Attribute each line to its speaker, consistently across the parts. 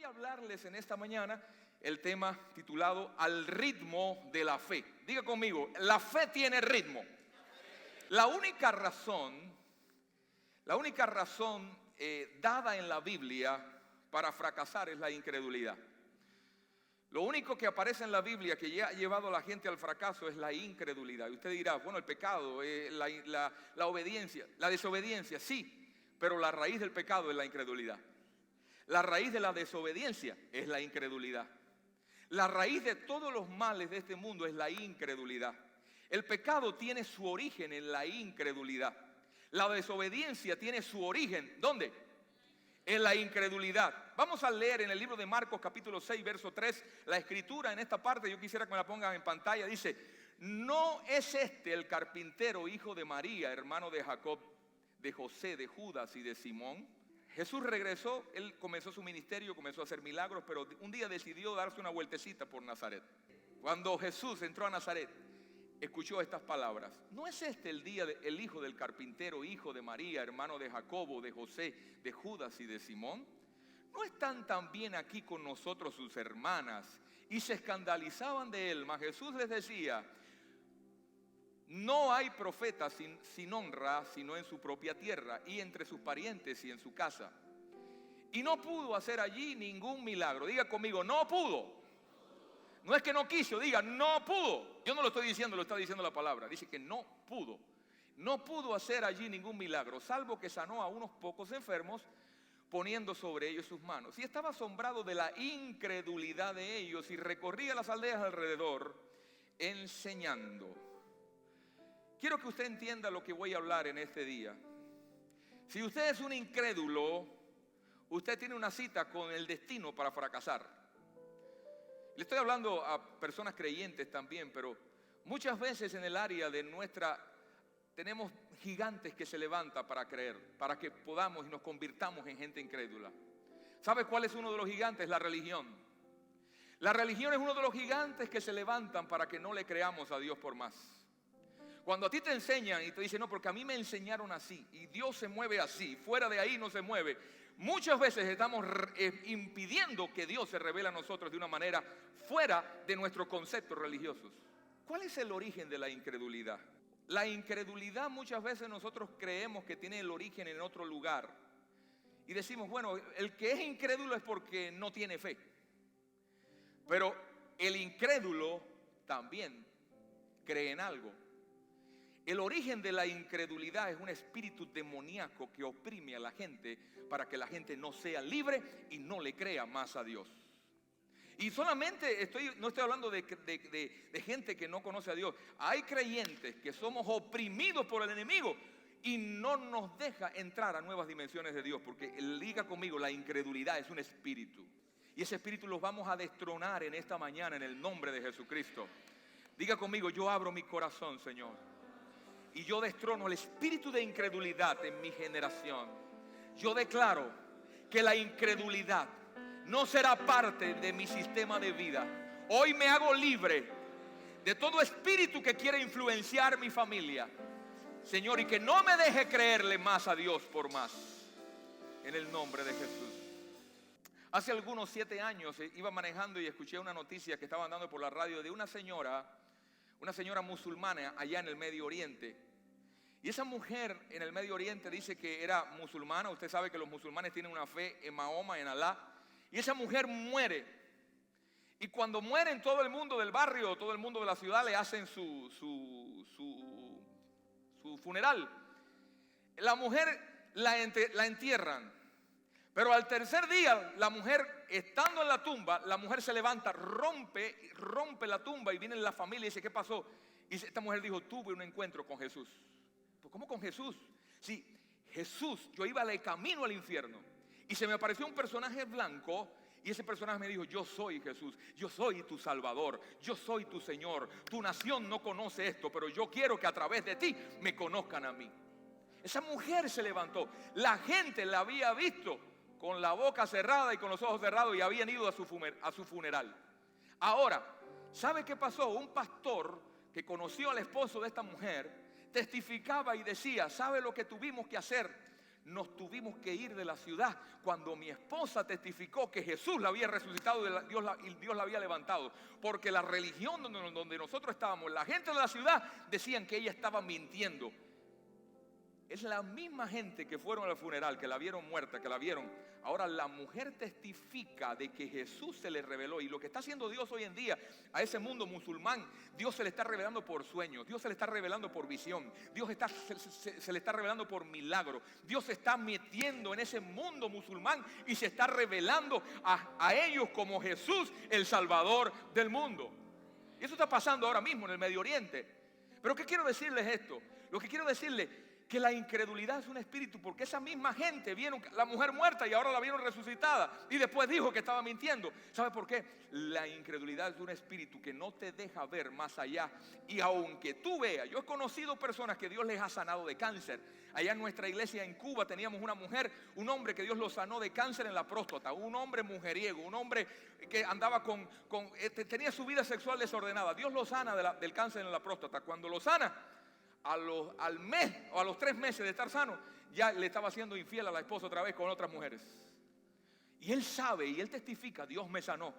Speaker 1: hablarles en esta mañana el tema titulado Al ritmo de la fe. Diga conmigo, la fe tiene ritmo. La única razón dada en la Biblia para fracasar es la incredulidad. Lo único que aparece en la Biblia que ya ha llevado a la gente al fracaso es la incredulidad. Y usted dirá, bueno, el pecado, la obediencia, la desobediencia, sí, pero la raíz del pecado es la incredulidad. La raíz de la desobediencia es la incredulidad. La raíz de todos los males de este mundo es la incredulidad. El pecado tiene su origen en la incredulidad. La desobediencia tiene su origen, ¿dónde? En la incredulidad. Vamos a leer en el libro de Marcos capítulo 6 verso 3 la escritura en esta parte. Yo quisiera que me la pongan en pantalla. Dice: ¿no es este el carpintero, hijo de María, hermano de Jacob, de José, de Judas y de Simón? Jesús regresó, él comenzó su ministerio, comenzó a hacer milagros, pero un día decidió darse una vueltecita por Nazaret. Cuando Jesús entró a Nazaret, escuchó estas palabras: ¿no es este el hijo del carpintero, hijo de María, hermano de Jacobo, de José, de Judas y de Simón? ¿No están también aquí con nosotros sus hermanas? Y se escandalizaban de él. Mas Jesús les decía: no hay profeta sin honra sino en su propia tierra y entre sus parientes y en su casa. Y no pudo hacer allí ningún milagro. Diga conmigo, no pudo. No es que no quiso, diga, no pudo. Yo no lo estoy diciendo, lo está diciendo la palabra. Dice que no pudo. No pudo hacer allí ningún milagro, salvo que sanó a unos pocos enfermos, poniendo sobre ellos sus manos. Y estaba asombrado de la incredulidad de ellos y recorría las aldeas alrededor, enseñando. Quiero que usted entienda lo que voy a hablar en este día. Si usted es un incrédulo, usted tiene una cita con el destino para fracasar. Le estoy hablando a personas creyentes también, pero muchas veces en el área de tenemos gigantes que se levantan para creer, para que podamos y nos convirtamos en gente incrédula. ¿Sabe cuál es uno de los gigantes? La religión. La religión es uno de los gigantes que se levantan para que no le creamos a Dios por más. Cuando a ti te enseñan y te dicen, no, porque a mí me enseñaron así y Dios se mueve así, fuera de ahí no se mueve. Muchas veces estamos impidiendo que Dios se revele a nosotros de una manera fuera de nuestros conceptos religiosos. ¿Cuál es el origen de la incredulidad? La incredulidad muchas veces nosotros creemos que tiene el origen en otro lugar. Y decimos, bueno, el que es incrédulo es porque no tiene fe. Pero el incrédulo también cree en algo. El origen de la incredulidad es un espíritu demoníaco que oprime a la gente para que la gente no sea libre y no le crea más a Dios. Y solamente no estoy hablando de gente que no conoce a Dios. Hay creyentes que somos oprimidos por el enemigo y no nos deja entrar a nuevas dimensiones de Dios. Porque diga conmigo, la incredulidad es un espíritu. Y ese espíritu los vamos a destronar en esta mañana en el nombre de Jesucristo. Diga conmigo, yo abro mi corazón, Señor. Y yo destrono el espíritu de incredulidad en mi generación. Yo declaro que la incredulidad no será parte de mi sistema de vida. Hoy me hago libre de todo espíritu que quiera influenciar mi familia, Señor, y que no me deje creerle más a Dios por más. En el nombre de Jesús. Hace algunos 7 años iba manejando y escuché una noticia que estaban dando por la radio de una señora musulmana allá en el Medio Oriente. Y esa mujer en el Medio Oriente dice que era musulmana. Usted sabe que los musulmanes tienen una fe en Mahoma, en Alá. Y esa mujer muere. Y cuando mueren, todo el mundo del barrio, todo el mundo de la ciudad le hacen su funeral. La mujer la entierran. Pero al tercer día, la mujer, estando en la tumba, la mujer se levanta, rompe la tumba y viene la familia y dice, ¿qué pasó? Y esta mujer dijo, tuve un encuentro con Jesús. Pues, ¿cómo con Jesús? Sí, Jesús, yo iba de camino al infierno y se me apareció un personaje blanco y ese personaje me dijo, yo soy Jesús, yo soy tu Salvador, yo soy tu Señor. Tu nación no conoce esto, pero yo quiero que a través de ti me conozcan a mí. Esa mujer se levantó, la gente la había visto con la boca cerrada y con los ojos cerrados y habían ido a su funeral. Ahora, ¿sabe qué pasó? Un pastor que conoció al esposo de esta mujer testificaba y decía, ¿sabe lo que tuvimos que hacer? nos tuvimos que ir de la ciudad cuando mi esposa testificó que Jesús la había resucitado y Dios la había levantado. Porque la religión donde nosotros estábamos, la gente de la ciudad decían que ella estaba mintiendo. Es la misma gente que fueron al funeral, que la vieron muerta, que la vieron. Ahora la mujer testifica de que Jesús se le reveló. Y lo que está haciendo Dios hoy en día a ese mundo musulmán, Dios se le está revelando por sueños, Dios se le está revelando por visión, Dios se le está revelando por milagro. Dios se está metiendo en ese mundo musulmán y se está revelando a ellos como Jesús, el Salvador del mundo. Y eso está pasando ahora mismo en el Medio Oriente. Pero ¿qué quiero decirles esto? Lo que quiero decirles que la incredulidad es un espíritu, porque esa misma gente vieron la mujer muerta y ahora la vieron resucitada y después dijo que estaba mintiendo. ¿Sabe por qué? La incredulidad es un espíritu que no te deja ver más allá. Y aunque tú veas, yo he conocido personas que Dios les ha sanado de cáncer. Allá en nuestra iglesia en Cuba teníamos una mujer, un hombre que Dios lo sanó de cáncer en la próstata, un hombre mujeriego, un hombre que andaba tenía su vida sexual desordenada. Dios lo sana del cáncer en la próstata. Cuando lo sana, al mes o a los 3 meses de estar sano, ya le estaba siendo infiel a la esposa otra vez con otras mujeres. Y él sabe y él testifica: Dios me sanó.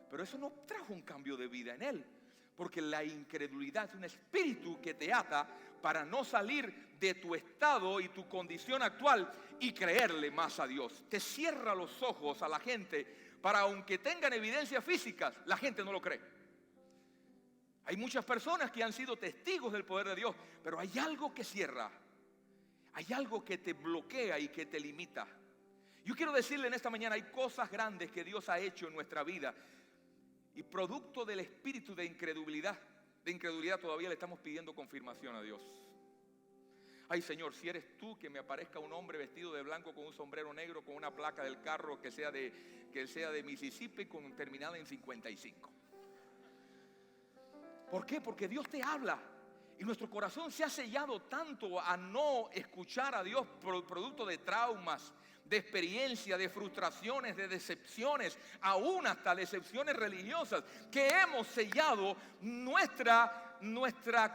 Speaker 1: Pero eso no trajo un cambio de vida en él, porque la incredulidad es un espíritu que te ata para no salir de tu estado y tu condición actual y creerle más a Dios. Te cierra los ojos a la gente para, aunque tengan evidencias físicas, la gente no lo cree. Hay muchas personas que han sido testigos del poder de Dios, pero hay algo que cierra, hay algo que te bloquea y que te limita. Yo quiero decirle en esta mañana, hay cosas grandes que Dios ha hecho en nuestra vida, y producto del espíritu de incredulidad todavía le estamos pidiendo confirmación a Dios. Ay, Señor, si eres tú, que me aparezca un hombre vestido de blanco con un sombrero negro, con una placa del carro que sea de Mississippi, terminada en 55. ¿Por qué? Porque Dios te habla y nuestro corazón se ha sellado tanto a no escuchar a Dios, producto de traumas, de experiencias, de frustraciones, de decepciones, aún hasta decepciones religiosas, que hemos sellado nuestra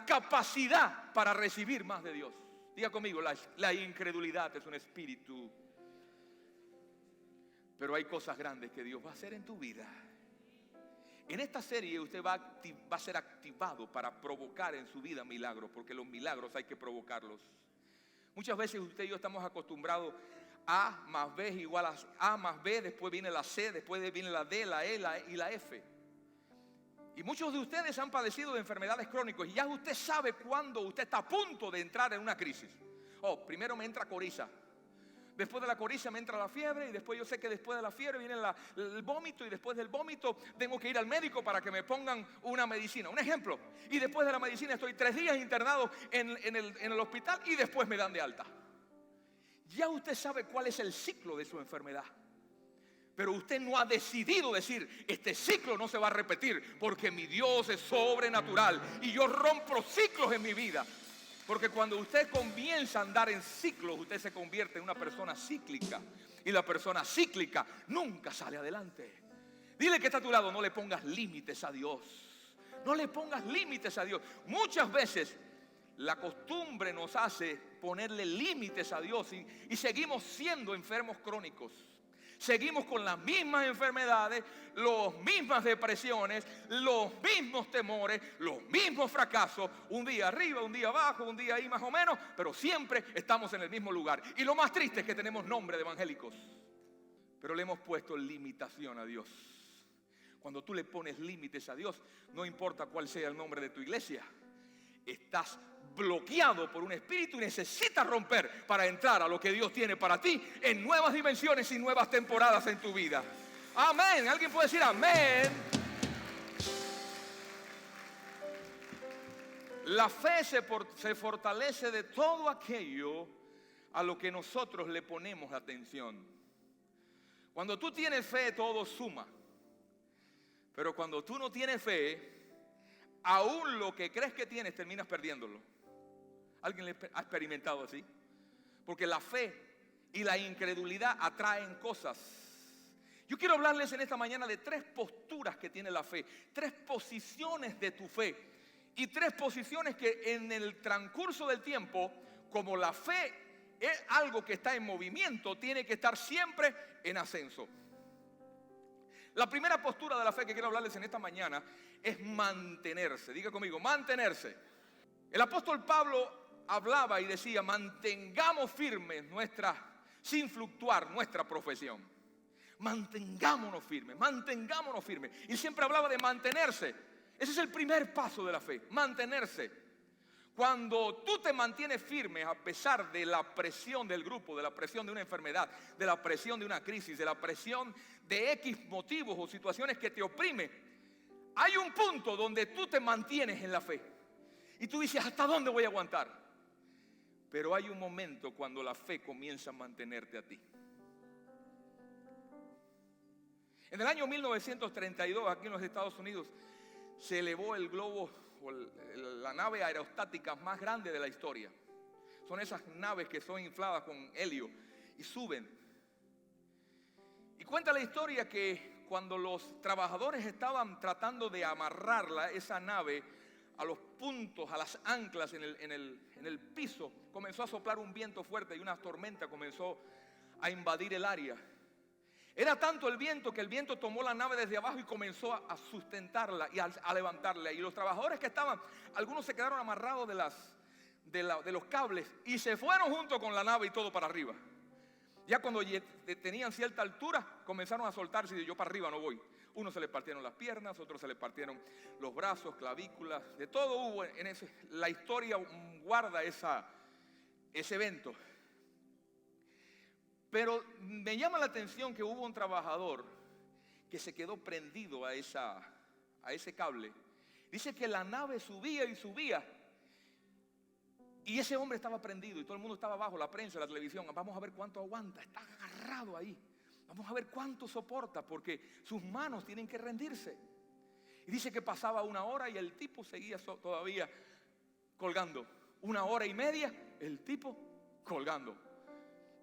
Speaker 1: capacidad para recibir más de Dios. Diga conmigo, la incredulidad es un espíritu. Pero hay cosas grandes que Dios va a hacer en tu vida. En esta serie usted va a ser activado para provocar en su vida milagros, porque los milagros hay que provocarlos. Muchas veces usted y yo estamos acostumbrados A más B es igual a A más B, después viene la C, después viene la D, la E y la F. Y muchos de ustedes han padecido de enfermedades crónicas y ya usted sabe cuándo usted está a punto de entrar en una crisis. Primero me entra coriza. Después de la coriza me entra la fiebre, y después yo sé que después de la fiebre viene el vómito, y después del vómito tengo que ir al médico para que me pongan una medicina. Un ejemplo. Y después de la medicina estoy 3 días internado en el hospital y después me dan de alta. Ya usted sabe cuál es el ciclo de su enfermedad. Pero usted no ha decidido decir: este ciclo no se va a repetir, porque mi Dios es sobrenatural y yo rompo ciclos en mi vida. Porque cuando usted comienza a andar en ciclos, usted se convierte en una persona cíclica. Y la persona cíclica nunca sale adelante. Dile que está a tu lado: no le pongas límites a Dios. No le pongas límites a Dios. Muchas veces la costumbre nos hace ponerle límites a Dios y seguimos siendo enfermos crónicos. Seguimos con las mismas enfermedades, las mismas depresiones, los mismos temores, los mismos fracasos. Un día arriba, un día abajo, un día ahí más o menos, pero siempre estamos en el mismo lugar. Y lo más triste es que tenemos nombre de evangélicos, pero le hemos puesto limitación a Dios. Cuando tú le pones límites a Dios, no importa cuál sea el nombre de tu iglesia, estás bloqueado por un espíritu y necesitas romper para entrar a lo que Dios tiene para ti en nuevas dimensiones y nuevas temporadas en tu vida. Amén. ¿Alguien puede decir amén? La fe se fortalece de todo aquello a lo que nosotros le ponemos atención. Cuando tú tienes fe, todo suma. Pero cuando tú no tienes fe, aún lo que crees que tienes, terminas perdiéndolo. ¿Alguien le ha experimentado así? Porque la fe y la incredulidad atraen cosas. Yo quiero hablarles en esta mañana de 3 posturas que tiene la fe, 3 posiciones de tu fe, y 3 posiciones que en el transcurso del tiempo, como la fe es algo que está en movimiento, tiene que estar siempre en ascenso. La primera postura de la fe que quiero hablarles en esta mañana es mantenerse. Diga conmigo, mantenerse. El apóstol Pablo hablaba y decía, mantengamos firmes sin fluctuar nuestra profesión. Mantengámonos firmes, mantengámonos firmes. Y siempre hablaba de mantenerse. Ese es el primer paso de la fe, mantenerse. Cuando tú te mantienes firme a pesar de la presión del grupo, de la presión de una enfermedad, de la presión de una crisis, de la presión de X motivos o situaciones que te oprimen, hay un punto donde tú te mantienes en la fe. Y tú dices, ¿hasta dónde voy a aguantar? Pero hay un momento cuando la fe comienza a mantenerte a ti. En el año 1932, aquí en los Estados Unidos, se elevó el globo, o la nave aerostática más grande de la historia. Son esas naves que son infladas con helio y suben. Y cuenta la historia que cuando los trabajadores estaban tratando de amarrar esa nave a los puntos, a las anclas en el piso, comenzó a soplar un viento fuerte y una tormenta comenzó a invadir el área. Era tanto el viento que el viento tomó la nave desde abajo y comenzó a sustentarla y a levantarla. Y los trabajadores que estaban, algunos se quedaron amarrados de los cables y se fueron junto con la nave y todo para arriba. Ya cuando tenían cierta altura, comenzaron a soltarse y yo para arriba no voy. Unos se les partieron las piernas, otros se les partieron los brazos, clavículas, de todo hubo en ese. La historia guarda ese evento. Pero me llama la atención que hubo un trabajador que se quedó prendido a ese cable. Dice que la nave subía y subía. Y ese hombre estaba prendido y todo el mundo estaba abajo, la prensa, la televisión. Vamos a ver cuánto aguanta, está agarrado ahí. Vamos a ver cuánto soporta porque sus manos tienen que rendirse. Y dice que pasaba 1 hora y el tipo seguía todavía colgando. 1 hora y media, el tipo colgando.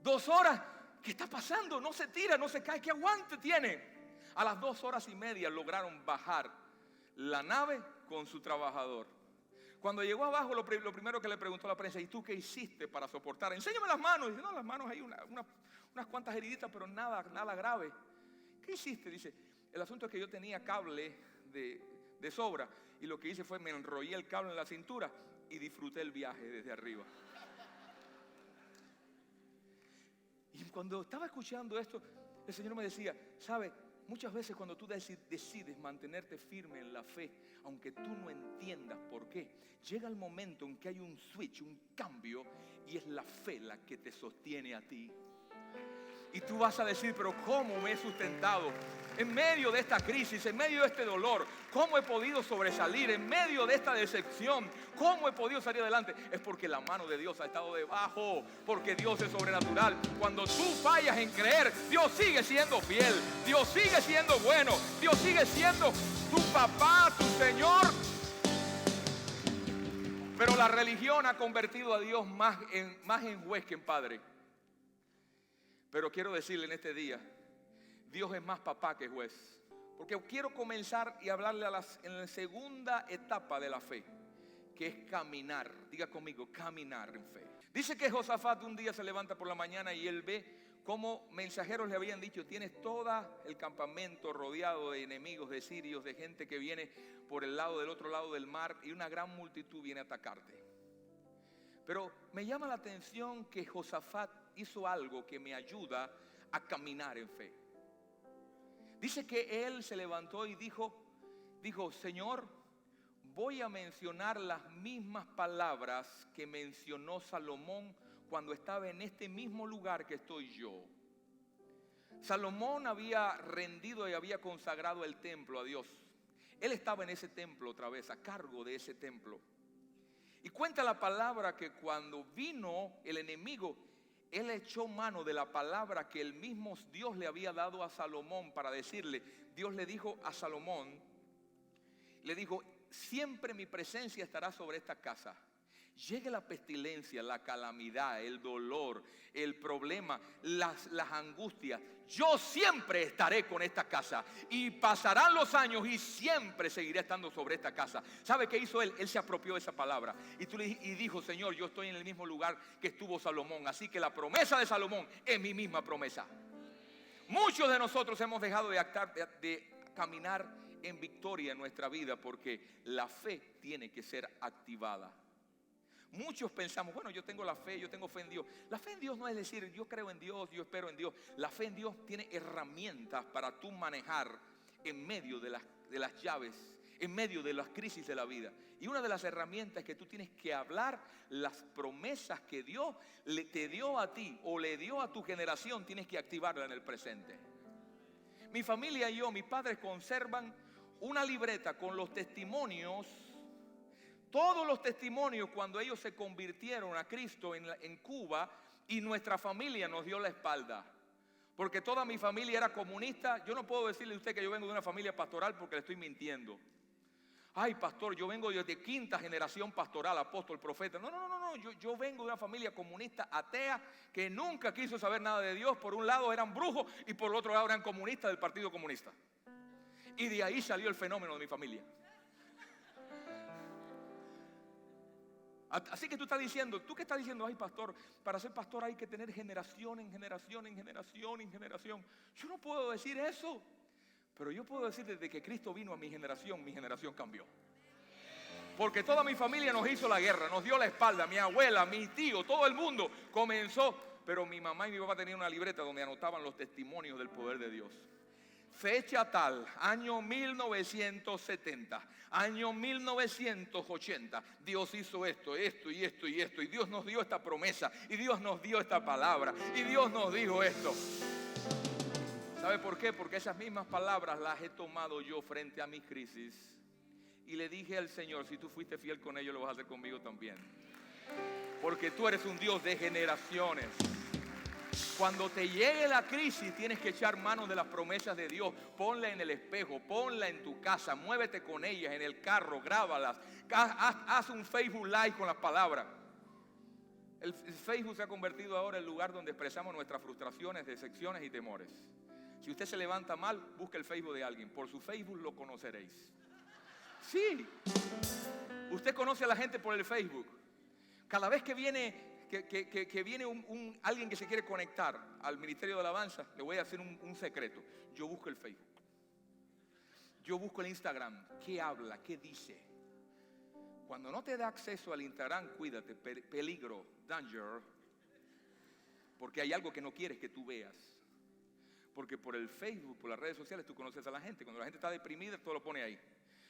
Speaker 1: 2 horas, ¿qué está pasando? No se tira, no se cae, ¿qué aguante tiene? A las 2 horas y media lograron bajar la nave con su trabajador. Cuando llegó abajo, lo primero que le preguntó a la prensa, ¿y tú qué hiciste para soportar? Enséñame las manos. Dice, no, las manos hay unas cuantas heriditas, pero nada grave. ¿Qué hiciste? Dice, el asunto es que yo tenía cable de sobra y lo que hice fue me enrollé el cable en la cintura y disfruté el viaje desde arriba. Y cuando estaba escuchando esto, el Señor me decía, ¿sabe? Muchas veces cuando tú decides mantenerte firme en la fe, aunque tú no entiendas por qué, llega el momento en que hay un switch, un cambio, y es la fe la que te sostiene a ti. Y tú vas a decir, pero ¿cómo me he sustentado? En medio de esta crisis, en medio de este dolor, ¿cómo he podido sobresalir? En medio de esta decepción, ¿cómo he podido salir adelante? Es porque la mano de Dios ha estado debajo, porque Dios es sobrenatural. Cuando tú fallas en creer, Dios sigue siendo fiel, Dios sigue siendo bueno, Dios sigue siendo tu papá, tu Señor. Pero la religión ha convertido a Dios más en juez que en padre. Pero quiero decirle en este día, Dios es más papá que juez. Porque quiero comenzar y hablarle en la segunda etapa de la fe, que es caminar. Diga conmigo, caminar en fe. Dice que Josafat un día se levanta por la mañana y él ve cómo mensajeros le habían dicho, tienes todo el campamento rodeado de enemigos, de sirios, de gente que viene por del otro lado del mar y una gran multitud viene a atacarte. Pero me llama la atención que Josafat hizo algo que me ayuda a caminar en fe. Dice que él se levantó y dijo, Señor, voy a mencionar las mismas palabras que mencionó Salomón cuando estaba en este mismo lugar que estoy yo. Salomón había rendido y había consagrado el templo a Dios. Él estaba en ese templo otra vez, a cargo de ese templo. Y cuenta la palabra que cuando vino el enemigo, él echó mano de la palabra que el mismo Dios le había dado a Salomón para decirle. Dios le dijo a Salomón, le dijo, siempre mi presencia estará sobre esta casa llegue la pestilencia, la calamidad, el dolor, el problema, las angustias, yo siempre estaré con esta casa y pasarán los años y siempre seguiré estando sobre esta casa. ¿Sabe qué hizo él? Él se apropió de esa palabra y dijo: Señor, yo estoy en el mismo lugar que estuvo Salomón, así que la promesa de Salomón es mi misma promesa. Muchos de nosotros hemos dejado de caminar en victoria en nuestra vida porque la fe tiene que ser activada. Muchos pensamos: bueno, yo tengo la fe, yo tengo fe en Dios. La fe en Dios no es decir yo creo en Dios, yo espero en Dios. La fe en Dios tiene herramientas para tú manejar en medio de las llaves, en medio de las crisis de la vida. Y una de las herramientas es que tú tienes que hablar las promesas que Dios te dio a ti o le dio a tu generación, tienes que activarla en el presente. Mi familia y yo, mis padres conservan una libreta con los testimonios. Todos los testimonios cuando ellos se convirtieron a Cristo en Cuba, y nuestra familia nos dio la espalda. Porque toda mi familia era comunista. Yo no puedo decirle a usted que yo vengo de una familia pastoral porque le estoy mintiendo. Ay, pastor, yo vengo de quinta generación pastoral, apóstol, profeta. No. Yo vengo de una familia comunista, atea, que nunca quiso saber nada de Dios. Por un lado eran brujos y por el otro lado eran comunistas del Partido Comunista. Y de ahí salió el fenómeno de mi familia. Así que tú estás diciendo, ¿tú qué estás diciendo? Ay, pastor, para ser pastor hay que tener generación en generación en generación en generación. Yo no puedo decir eso, pero yo puedo decir desde que Cristo vino a mi generación cambió. Porque toda mi familia nos hizo la guerra, nos dio la espalda, mi abuela, mi tío, todo el mundo comenzó. Pero mi mamá y mi papá tenían una libreta donde anotaban los testimonios del poder de Dios. Fecha tal, año 1970, año 1980, Dios hizo esto y Dios nos dio esta promesa, y Dios nos dio esta palabra, y Dios nos dijo esto. ¿Sabe por qué? Porque esas mismas palabras las he tomado yo frente a mis crisis, y le dije al Señor: si tú fuiste fiel con ellos, lo vas a hacer conmigo también. Porque tú eres un Dios de generaciones. Cuando te llegue la crisis, tienes que echar mano de las promesas de Dios. Ponla en el espejo, ponla en tu casa, muévete con ellas, en el carro, grábalas. Haz un Facebook Live con las palabras. El Facebook se ha convertido ahora en el lugar donde expresamos nuestras frustraciones, decepciones y temores. Si usted se levanta mal, busque el Facebook de alguien. Por su Facebook lo conoceréis. Sí, usted conoce a la gente por el Facebook. Cada vez que viene alguien que se quiere conectar al Ministerio de Alabanza, le voy a hacer un secreto. Yo busco el Facebook, yo busco el Instagram. ¿Qué habla? ¿Qué dice? Cuando no te da acceso al Instagram, cuídate, peligro, danger, porque hay algo que no quieres que tú veas. Porque por el Facebook, por las redes sociales, tú conoces a la gente. Cuando la gente está deprimida, todo lo pone ahí.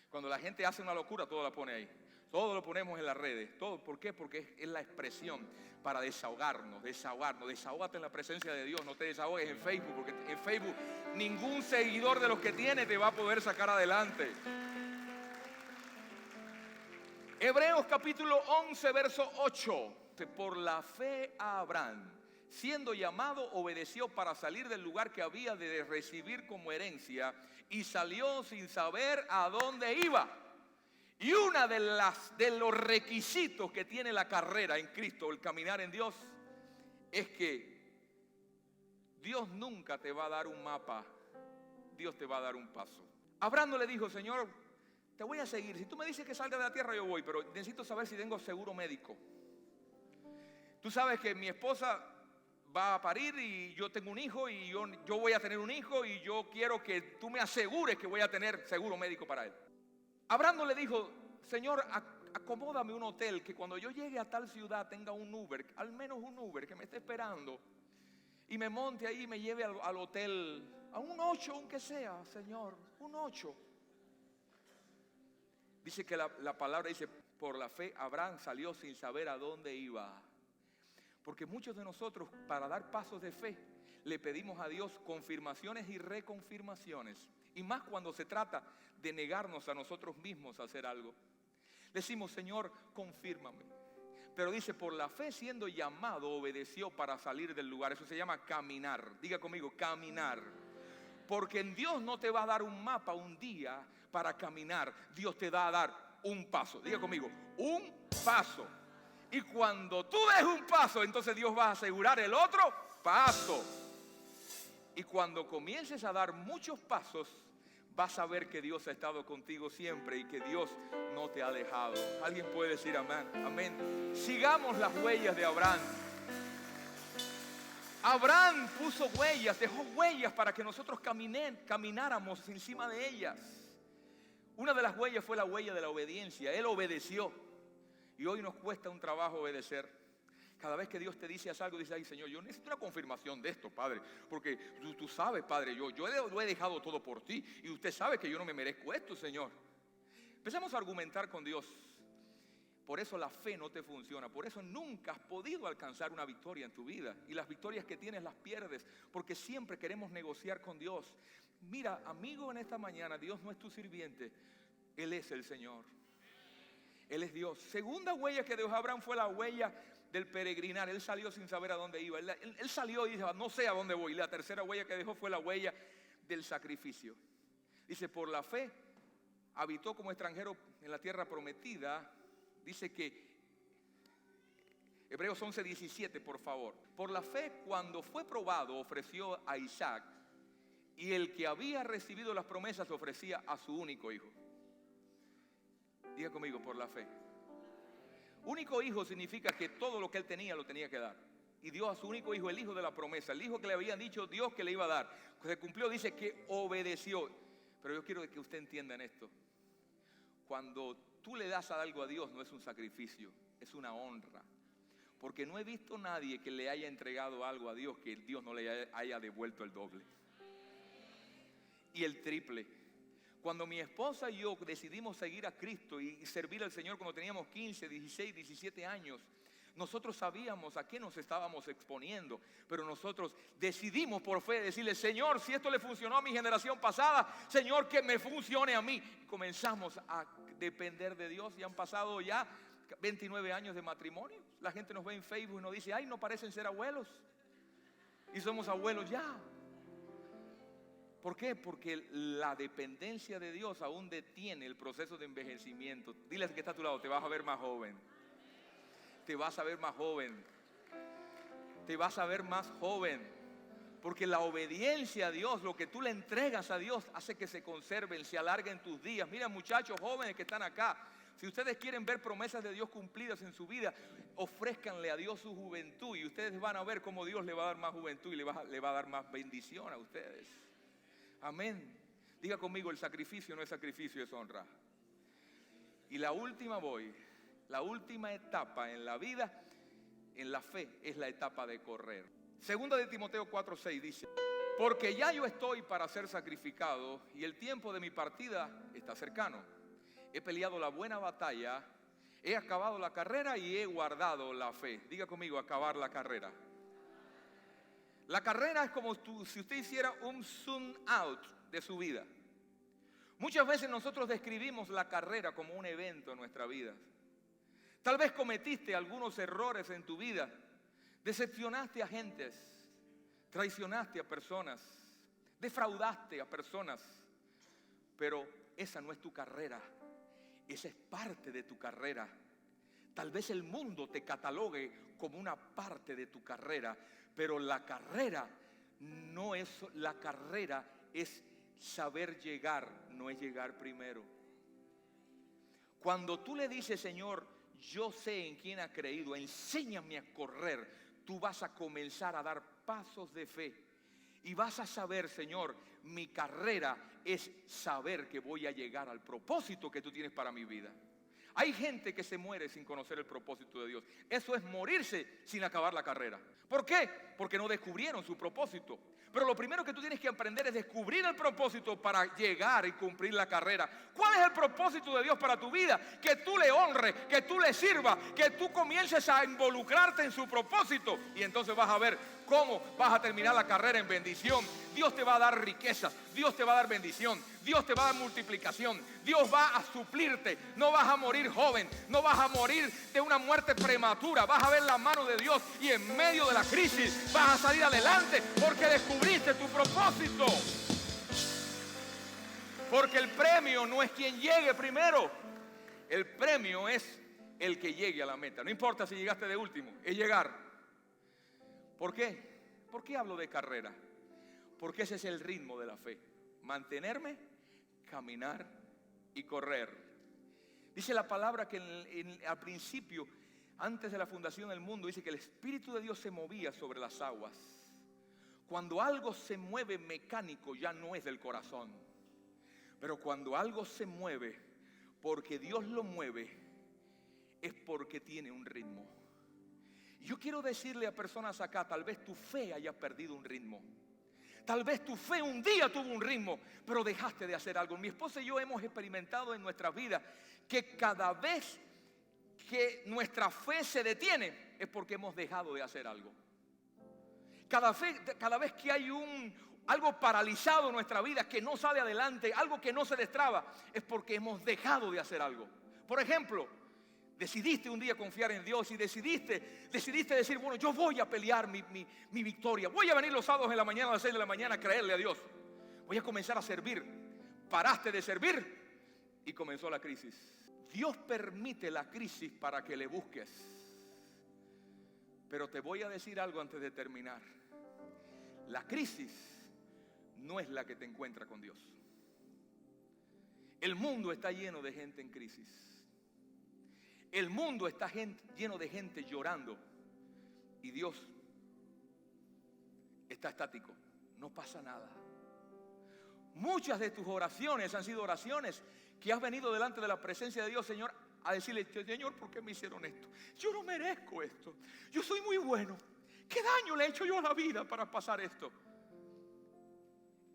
Speaker 1: Cuando la gente hace una locura, todo lo pone ahí. Todo lo ponemos en las redes. Todo. ¿Por qué? Porque es la expresión para desahogarnos. Desahógate en la presencia de Dios. No te desahogues en Facebook, porque en Facebook ningún seguidor de los que tiene te va a poder sacar adelante. Hebreos capítulo 11, verso 8. Por la fe a Abraham, siendo llamado, obedeció para salir del lugar que había de recibir como herencia, y salió sin saber a dónde iba. Y una de los requisitos que tiene la carrera en Cristo, el caminar en Dios, es que Dios nunca te va a dar un mapa, Dios te va a dar un paso. Abraham no le dijo: Señor, te voy a seguir. Si tú me dices que salga de la tierra, yo voy, pero necesito saber si tengo seguro médico. Tú sabes que mi esposa va a parir y yo tengo un hijo, y yo voy a tener un hijo, y yo quiero que tú me asegures que voy a tener seguro médico para él. Abraham no le dijo: Señor, acomódame un hotel, que cuando yo llegue a tal ciudad tenga un Uber, al menos un Uber que me esté esperando, y me monte ahí y me lleve al hotel, a un 8 aunque sea, Señor, un 8. Dice que la palabra dice: por la fe Abraham salió sin saber a dónde iba. Porque muchos de nosotros, para dar pasos de fe, le pedimos a Dios confirmaciones y reconfirmaciones. Y más cuando se trata de negarnos a nosotros mismos a hacer algo. Decimos: Señor, confírmame. Pero dice: por la fe siendo llamado, obedeció para salir del lugar. Eso se llama caminar. Diga conmigo: caminar. Porque en Dios no te va a dar un mapa un día para caminar. Dios te va a dar un paso. Diga conmigo: un paso. Y cuando tú des un paso, entonces Dios va a asegurar el otro paso. Y cuando comiences a dar muchos pasos, vas a ver que Dios ha estado contigo siempre y que Dios no te ha dejado. ¿Alguien puede decir amén? Amén. Sigamos las huellas de Abraham. Abraham puso huellas, dejó huellas para que nosotros camináramos encima de ellas. Una de las huellas fue la huella de la obediencia. Él obedeció. Y hoy nos cuesta un trabajo obedecer. Cada vez que Dios te dice algo, dice, ay Señor, yo necesito una confirmación de esto, Padre. Porque tú sabes, Padre, yo lo he dejado todo por ti. Y usted sabe que yo no me merezco esto, Señor. Empezamos a argumentar con Dios. Por eso la fe no te funciona. Por eso nunca has podido alcanzar una victoria en tu vida. Y las victorias que tienes las pierdes. Porque siempre queremos negociar con Dios. Mira, amigo, en esta mañana Dios no es tu sirviente. Él es el Señor. Él es Dios. Segunda huella que dejó Abraham fue la huella del peregrinar. Él salió sin saber a dónde iba. Él salió y dice, no sé a dónde voy. Y la tercera huella que dejó fue la huella del sacrificio. Dice, por la fe habitó como extranjero en la tierra prometida. Dice que, Hebreos 11:17, por favor. Por la fe, cuando fue probado, ofreció a Isaac. Y el que había recibido las promesas ofrecía a su único hijo. Diga conmigo, por la fe. Único hijo significa que todo lo que él tenía lo tenía que dar. Y dio a su único hijo, el hijo de la promesa, el hijo que le habían dicho Dios que le iba a dar. Se cumplió, dice que obedeció. Pero yo quiero que usted entienda en esto. Cuando tú le das algo a Dios, no es un sacrificio, es una honra. Porque no he visto a nadie que le haya entregado algo a Dios que Dios no le haya devuelto el doble y el triple. Cuando mi esposa y yo decidimos seguir a Cristo y servir al Señor cuando teníamos 15, 16, 17 años, nosotros sabíamos a qué nos estábamos exponiendo, pero nosotros decidimos por fe decirle, Señor, si esto le funcionó a mi generación pasada, Señor, que me funcione a mí. Y comenzamos a depender de Dios y han pasado ya 29 años de matrimonio. La gente nos ve en Facebook y nos dice, ay, no parecen ser abuelos. Y somos abuelos ya. ¿Por qué? Porque la dependencia de Dios aún detiene el proceso de envejecimiento. Dile al que está a tu lado, te vas a ver más joven. Te vas a ver más joven. Te vas a ver más joven. Porque la obediencia a Dios, lo que tú le entregas a Dios, hace que se conserven, se alarguen tus días. Mira, muchachos jóvenes que están acá, si ustedes quieren ver promesas de Dios cumplidas en su vida, ofrézcanle a Dios su juventud y ustedes van a ver cómo Dios le va a dar más juventud y le va a dar más bendición a ustedes. Amén. Diga conmigo, el sacrificio no es sacrificio, es honra. Y la última etapa en la vida, en la fe, es la etapa de correr. Segunda de Timoteo 4:6 dice, porque ya yo estoy para ser sacrificado y el tiempo de mi partida está cercano. He peleado la buena batalla, he acabado la carrera y he guardado la fe. Diga conmigo, acabar la carrera. La carrera es como si usted hiciera un zoom out de su vida. Muchas veces nosotros describimos la carrera como un evento en nuestra vida. Tal vez cometiste algunos errores en tu vida, decepcionaste a gentes, traicionaste a personas, defraudaste a personas, pero esa no es tu carrera, esa es parte de tu carrera. Tal vez el mundo te catalogue como una parte de tu carrera, pero la carrera no es, la carrera es saber llegar, no es llegar primero. Cuando tú le dices, Señor, yo sé en quién ha creído, enséñame a correr, tú vas a comenzar a dar pasos de fe y vas a saber, Señor, mi carrera es saber que voy a llegar al propósito que tú tienes para mi vida. Hay gente que se muere sin conocer el propósito de Dios. Eso es morirse sin acabar la carrera. ¿Por qué? Porque no descubrieron su propósito. Pero lo primero que tú tienes que aprender es descubrir el propósito para llegar y cumplir la carrera. ¿Cuál es el propósito de Dios para tu vida? Que tú le honres, que tú le sirvas, que tú comiences a involucrarte en su propósito. Y entonces vas a ver cómo vas a terminar la carrera en bendición. Dios te va a dar riquezas, Dios te va a dar bendición, Dios te va a dar multiplicación, Dios va a suplirte. No vas a morir joven, no vas a morir de una muerte prematura. Vas a ver la mano de Dios y en medio de la crisis vas a salir adelante porque descubriste tu propósito. Porque el premio no es quien llegue primero, el premio es el que llegue a la meta. No importa si llegaste de último, es llegar. ¿Por qué? ¿Por qué hablo de carrera? Porque ese es el ritmo de la fe. Mantenerme, caminar y correr. Dice la palabra que al principio, antes de la fundación del mundo, dice que el Espíritu de Dios se movía sobre las aguas. Cuando algo se mueve mecánico, ya no es del corazón. Pero cuando algo se mueve porque Dios lo mueve, es porque tiene un ritmo. Yo quiero decirle a personas acá, tal vez tu fe haya perdido un ritmo. Tal vez tu fe un día tuvo un ritmo, pero dejaste de hacer algo. Mi esposa y yo hemos experimentado en nuestra vida que cada vez que nuestra fe se detiene es porque hemos dejado de hacer algo. Cada vez que hay algo paralizado en nuestra vida, que no sale adelante, algo que no se destraba, es porque hemos dejado de hacer algo. Por ejemplo, decidiste un día confiar en Dios y decidiste decir, bueno, yo voy a pelear mi victoria. Voy a venir los sábados en la mañana a las 6 de la mañana a creerle a Dios. Voy a comenzar a servir. Paraste de servir y comenzó la crisis. Dios permite la crisis para que le busques. Pero te voy a decir algo antes de terminar. La crisis no es la que te encuentra con Dios. El mundo está lleno de gente en crisis. El mundo está lleno de gente llorando. Y Dios está estático. No pasa nada. Muchas de tus oraciones han sido oraciones que has venido delante de la presencia de Dios, Señor, a decirle, Señor, ¿por qué me hicieron esto? Yo no merezco esto. Yo soy muy bueno. ¿Qué daño le he hecho yo a la vida para pasar esto?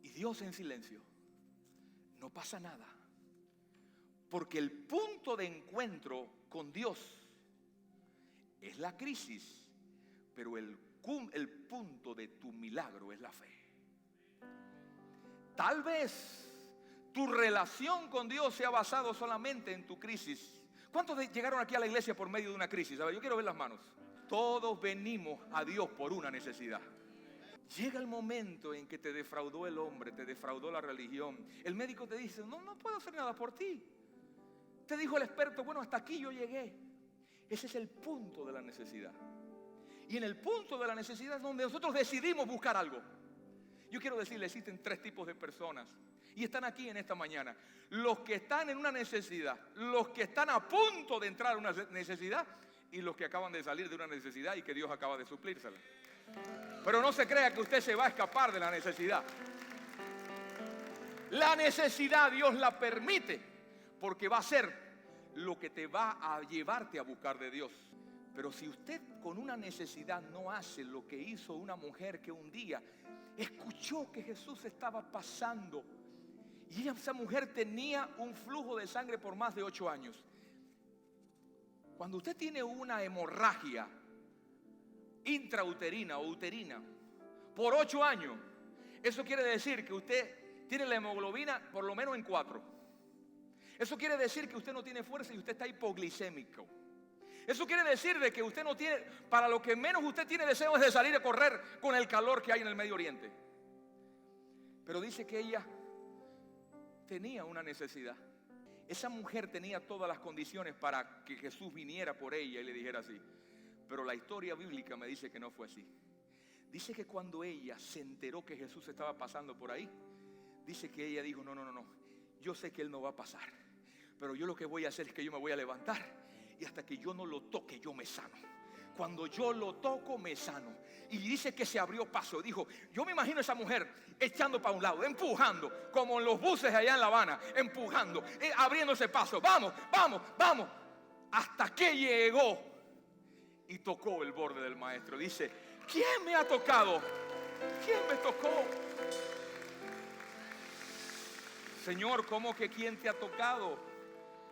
Speaker 1: Y Dios en silencio. No pasa nada. Porque el punto de encuentro con Dios es la crisis, pero el punto de tu milagro es la fe. Tal vez tu relación con Dios se ha basado solamente en tu crisis. ¿Cuántos llegaron aquí a la iglesia por medio de una crisis? A ver, yo quiero ver las manos. Todos venimos a Dios por una necesidad. Llega el momento en que te defraudó el hombre, te defraudó la religión. El médico te dice, no puedo hacer nada por ti. Te dijo el experto, bueno, hasta aquí yo llegué. Ese es el punto de la necesidad. Y en el punto de la necesidad es donde nosotros decidimos buscar algo. Yo quiero decirle, existen 3 tipos de personas. Y están aquí en esta mañana. Los que están en una necesidad, los que están a punto de entrar a una necesidad y los que acaban de salir de una necesidad y que Dios acaba de suplírsela. Pero no se crea que usted se va a escapar de la necesidad. La necesidad Dios la permite porque va a ser lo que te va a llevarte a buscar de Dios. Pero si usted con una necesidad no hace lo que hizo una mujer que un día escuchó que Jesús estaba pasando y esa mujer tenía un flujo de sangre por más de 8 años. Cuando usted tiene una hemorragia intrauterina o uterina por 8 años, eso quiere decir que usted tiene la hemoglobina por lo menos en 4. Eso quiere decir que usted no tiene fuerza y usted está hipoglicémico. Eso quiere decir de que usted no tiene, para lo que menos usted tiene deseo es de salir a correr con el calor que hay en el Medio Oriente. Pero dice que ella tenía una necesidad. Esa mujer tenía todas las condiciones para que Jesús viniera por ella y le dijera así. Pero la historia bíblica me dice que no fue así. Dice que cuando ella se enteró que Jesús estaba pasando por ahí, dice que ella dijo, no, yo sé que Él no va a pasar, pero yo lo que voy a hacer es que yo me voy a levantar y hasta que yo no lo toque, yo me sano. Cuando yo lo toco, me sano. Y dice que se abrió paso. Dijo, yo me imagino a esa mujer echando para un lado, empujando, como en los buses allá en La Habana, empujando, abriéndose paso. Vamos. Hasta que llegó y tocó el borde del maestro. Dice, ¿quién me ha tocado? ¿Quién me tocó? Señor, ¿cómo que quién te ha tocado?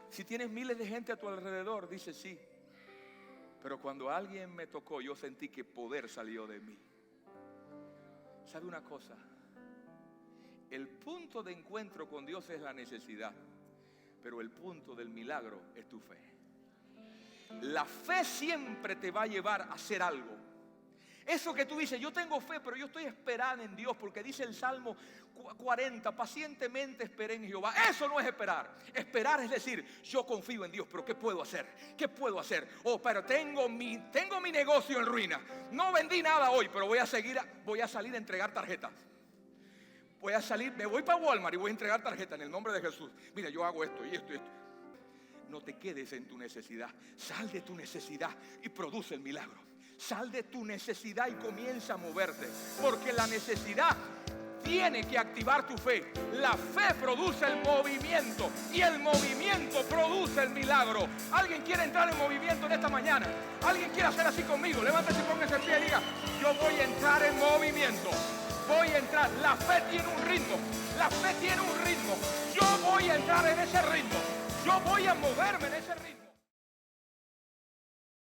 Speaker 1: Si tienes miles de gente a tu alrededor, dice sí. Pero cuando alguien me tocó, yo sentí que poder salió de mí. ¿Sabe una cosa? El punto de encuentro con Dios es la necesidad, pero el punto del milagro es tu fe. La fe siempre te va a llevar a hacer algo. Eso que tú dices, yo tengo fe, pero yo estoy esperando en Dios, porque dice el Salmo 40, pacientemente esperé en Jehová. Eso no es esperar. Esperar es decir, yo confío en Dios, pero ¿qué puedo hacer? ¿Qué puedo hacer? Oh, pero tengo mi negocio en ruina. No vendí nada hoy, pero voy a salir a entregar tarjetas. Me voy para Walmart y voy a entregar tarjetas en el nombre de Jesús. Mira, yo hago esto y esto y esto. No te quedes en tu necesidad. Sal de tu necesidad y produce el milagro. Sal de tu necesidad y comienza a moverte, porque la necesidad tiene que activar tu fe. La fe produce el movimiento y el movimiento produce el milagro. ¿Alguien quiere entrar en movimiento en esta mañana? ¿Alguien quiere hacer así conmigo? Levántese y póngase en pie y diga: yo voy a entrar en movimiento. Voy a entrar. La fe tiene un ritmo. La fe tiene un ritmo. Yo voy a entrar en ese ritmo. Yo voy a moverme en ese ritmo.